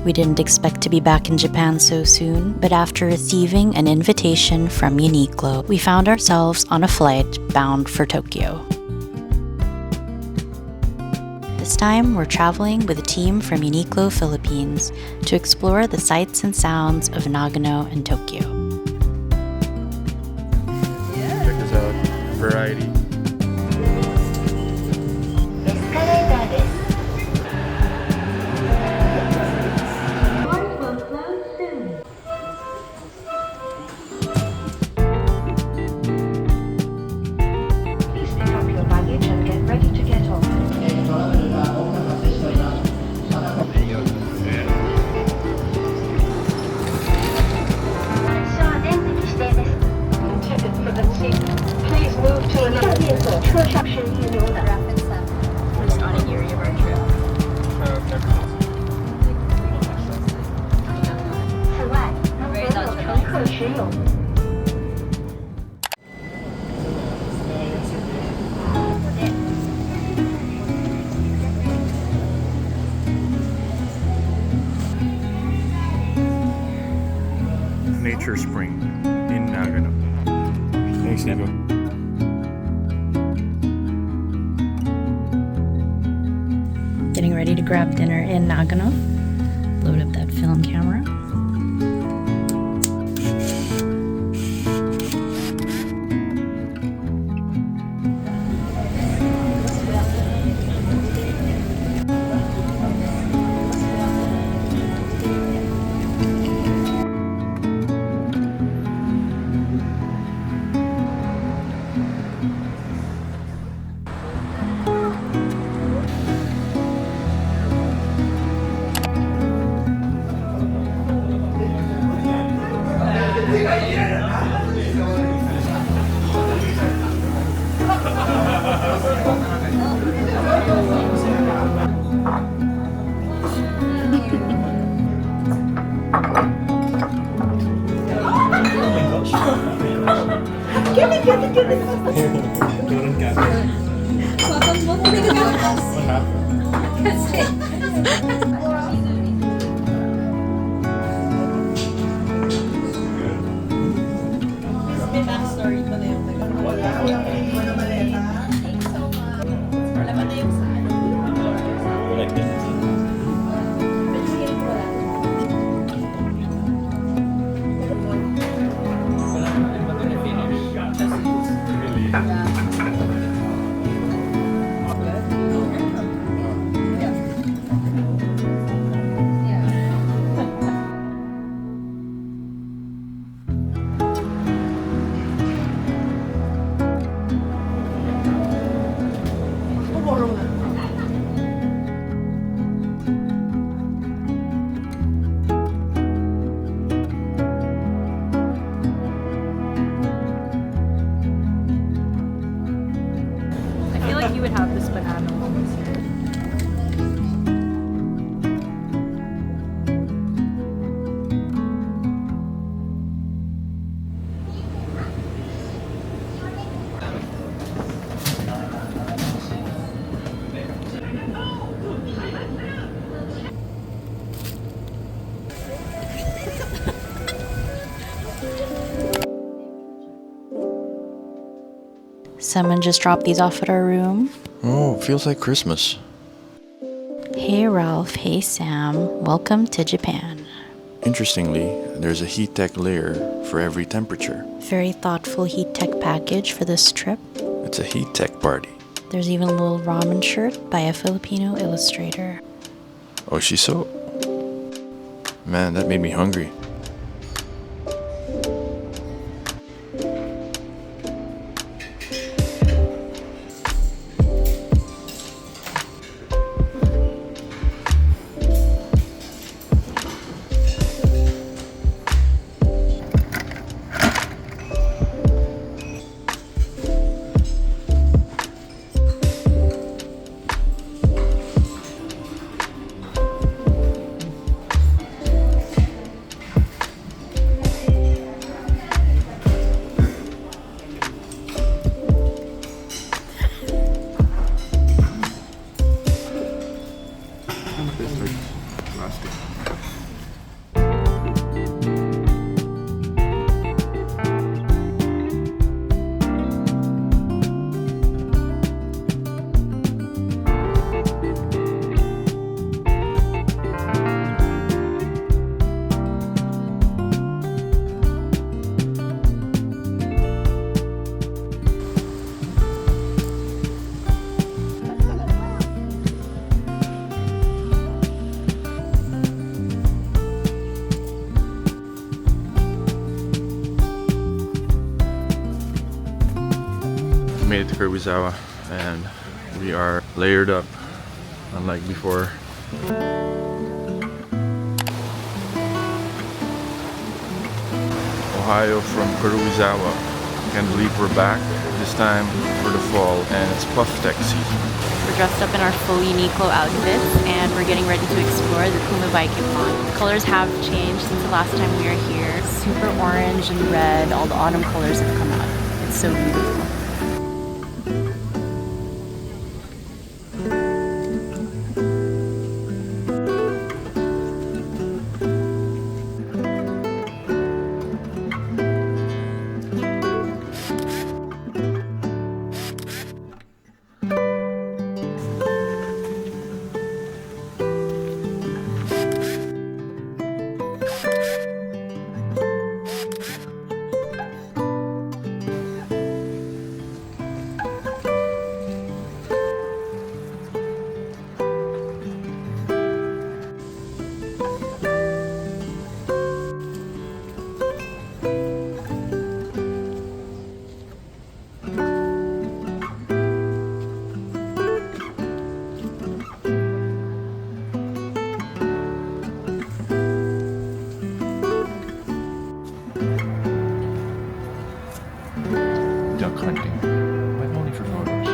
We didn't expect to be back in Japan so soon, but after receiving an invitation from Uniqlo, we found ourselves on a flight bound for Tokyo. This time, we're traveling with a team from Uniqlo Philippines to explore the sights and sounds of Nagano and Tokyo. Check this out. Variety. Nature Spring in Nagano. Thanks, Nico. Getting ready to grab dinner in Nagano. Load up that film camera. You would have this banana almost. Someone just dropped these off at our room. Oh, feels like Christmas. Hey Ralph, hey Sam, welcome to Japan. Interestingly, there's a heat tech layer for every temperature. Very thoughtful heat tech package for this trip. It's a heat tech party. There's even a little ramen shirt by a Filipino illustrator. Oshiso. Man, that made me hungry. plastic. We made it to Kuroizawa and we are layered up, unlike before. Ohio from Kuroizawa. Can't believe we're back, this time for the fall, and it's puff deck season. We're dressed up in our full Uniqlo outfits and we're getting ready to explore the Kumabaike Pond. The colors have changed since the last time we were here. Super orange and red, all the autumn colors have come out. It's so beautiful. Duck hunting, but only for photos.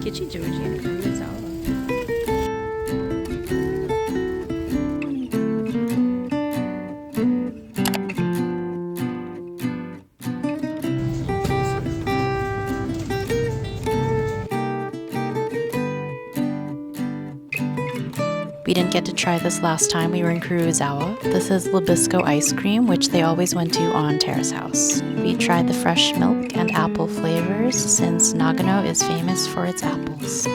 Kichijoji and Kuroizawa. We didn't get to try this last time we were in Kuroizawa. This is Labisco ice cream, which they always went to on Terrace House. We tried the fresh milk and apple flavors since Nagano is famous for its apples.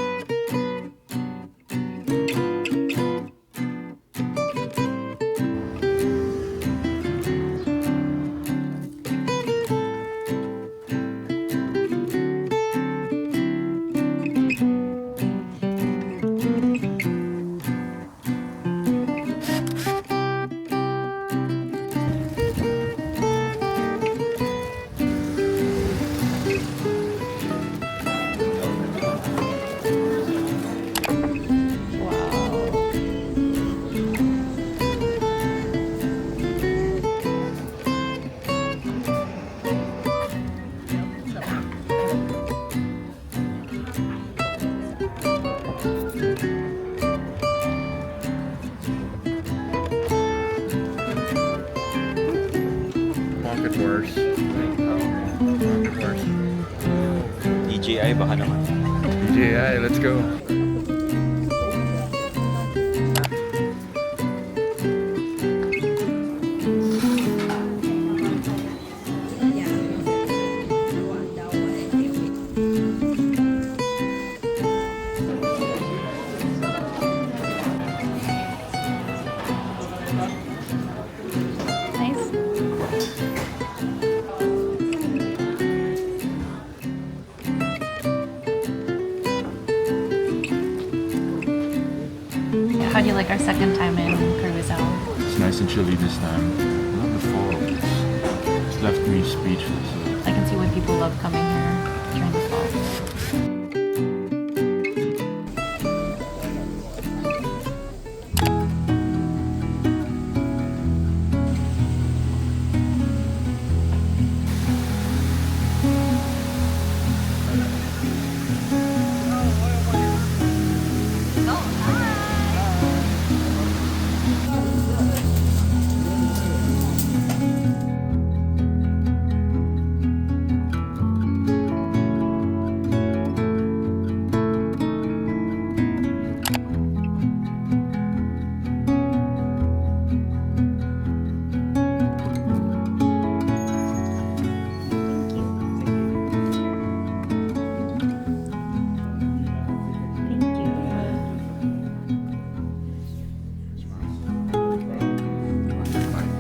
DJI baka naman. DJI, let's go. Nice. How do you like our second time in Curacao? It's nice and chilly this time. I love the fall. It's left me speechless. I can see why people love coming here during the fall.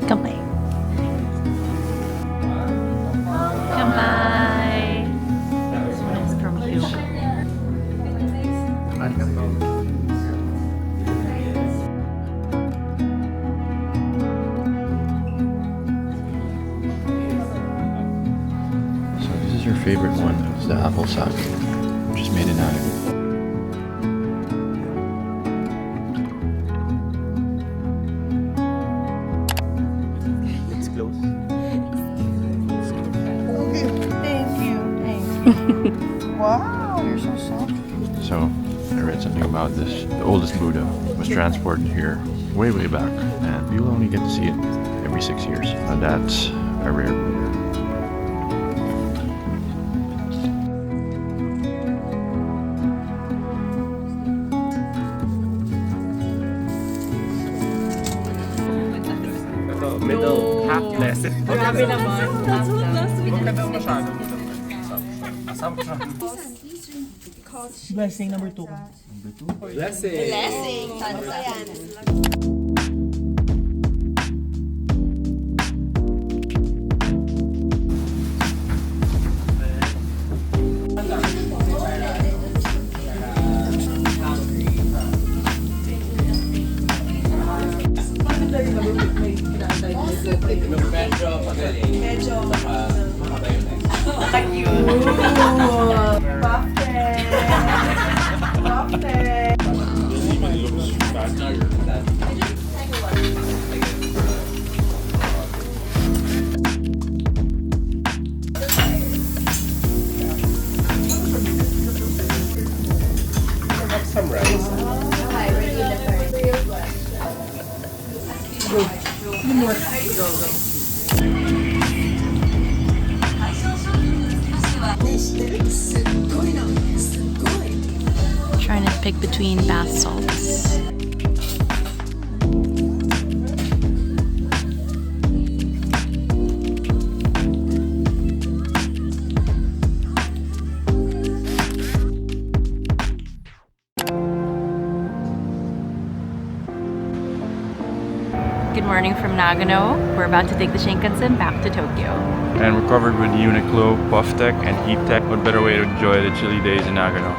Kampai. Kampai. This one is from you. So this is your favorite one. It's the apple sake, which is made in Nagago. It's close. Wow, you're so soft. So I read something about this. The oldest Buddha was transported here way, way back, and you'll only get to see it every 6 years. And that's a rare Buddha. Middle half less. Grabe naman. Blessing number 2. Blessing. Trying to pick between bath salts. Good morning from Nagano. We're about to take the Shinkansen back to Tokyo. And we're covered with Uniqlo, Puff Tech, and Heat Tech. What better way to enjoy the chilly days in Nagano?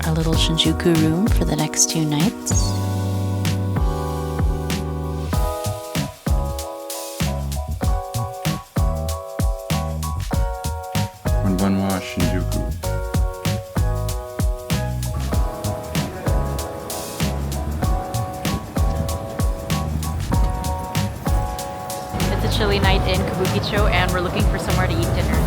Our little Shinjuku room for the next 2 nights. Konbanwa Shinjuku. It's a chilly night in Kabukicho and we're looking for somewhere to eat dinner.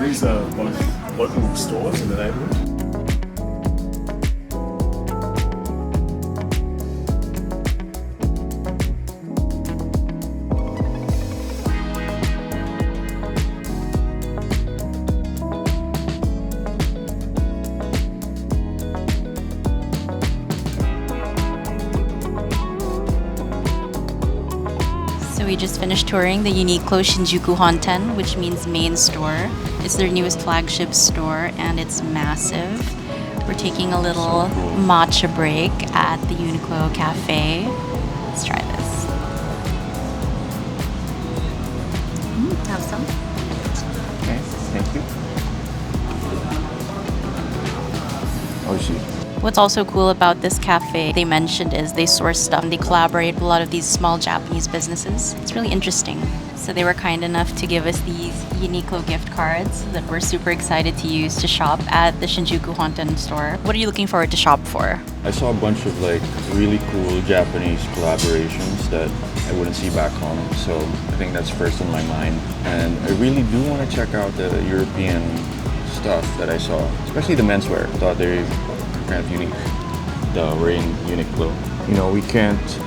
these are both local stores in the neighbourhood. So we just finished touring the Uniqlo Shinjuku Honten, which means main store. It's their newest flagship store and it's massive. We're taking a little matcha break at the Uniqlo Cafe. Let's try this. Have some? Okay, thank you. Oishi. What's also cool about this cafe they mentioned is they source stuff and they collaborate with a lot of these small Japanese businesses. It's really interesting. So they were kind enough to give us these Uniqlo gift cards that we're super excited to use to shop at the Shinjuku Honten store. What are you looking forward to shop for? I saw a bunch of like really cool Japanese collaborations that I wouldn't see back home, so I think that's first on my mind. And I really do want to check out the European stuff that I saw, especially the menswear. I thought they're kind of unique. We're in Uniqlo. You know, we can't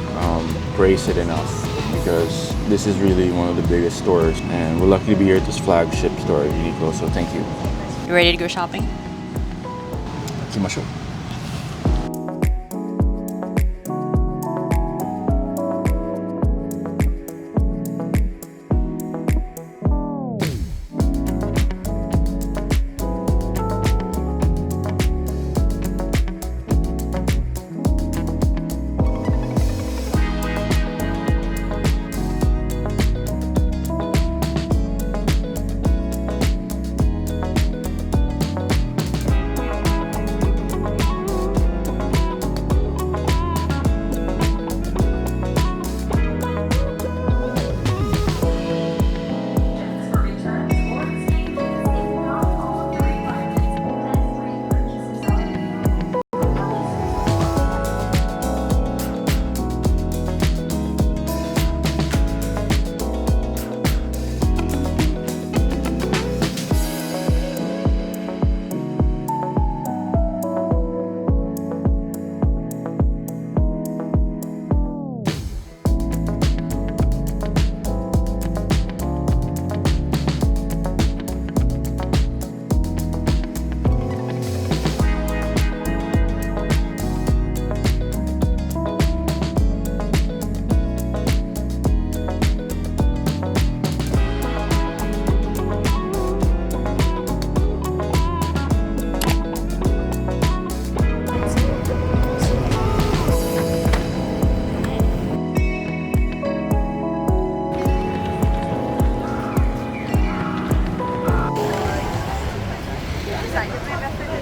praise it enough because this is really one of the biggest stores, and we're lucky to be here at this flagship store at Uniqlo, so thank you. You ready to go shopping? Ikimashou.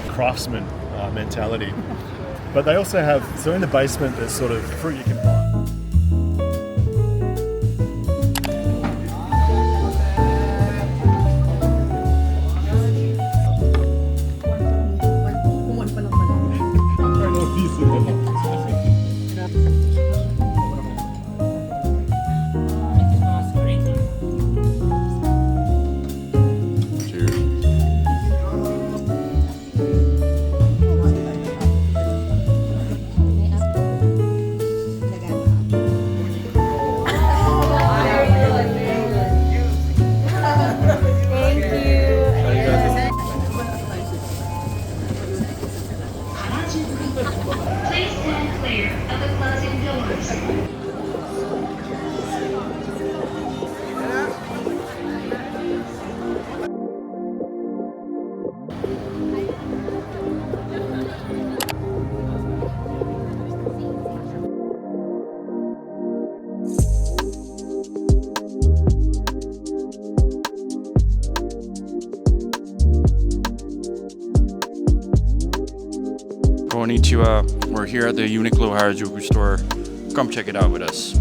Craftsman mentality. But they also have, so in the basement there's sort of fruit you can buy. Please stand clear of the closing doors. Konnichiwa. We're here at the Uniqlo Harajuku store. Come check it out with us.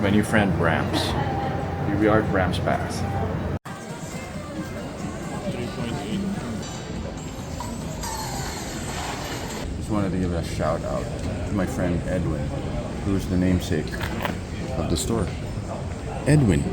my new friend Brams. Here we are at Brams Pass. Just wanted to give a shout out to my friend Edwin, who's the namesake of the store. Edwin.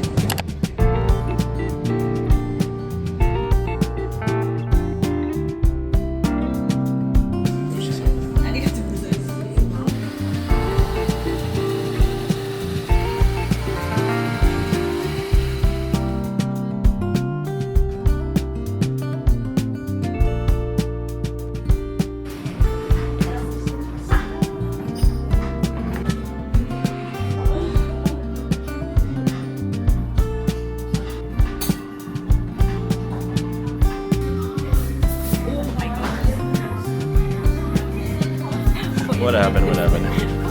What happened? What happened?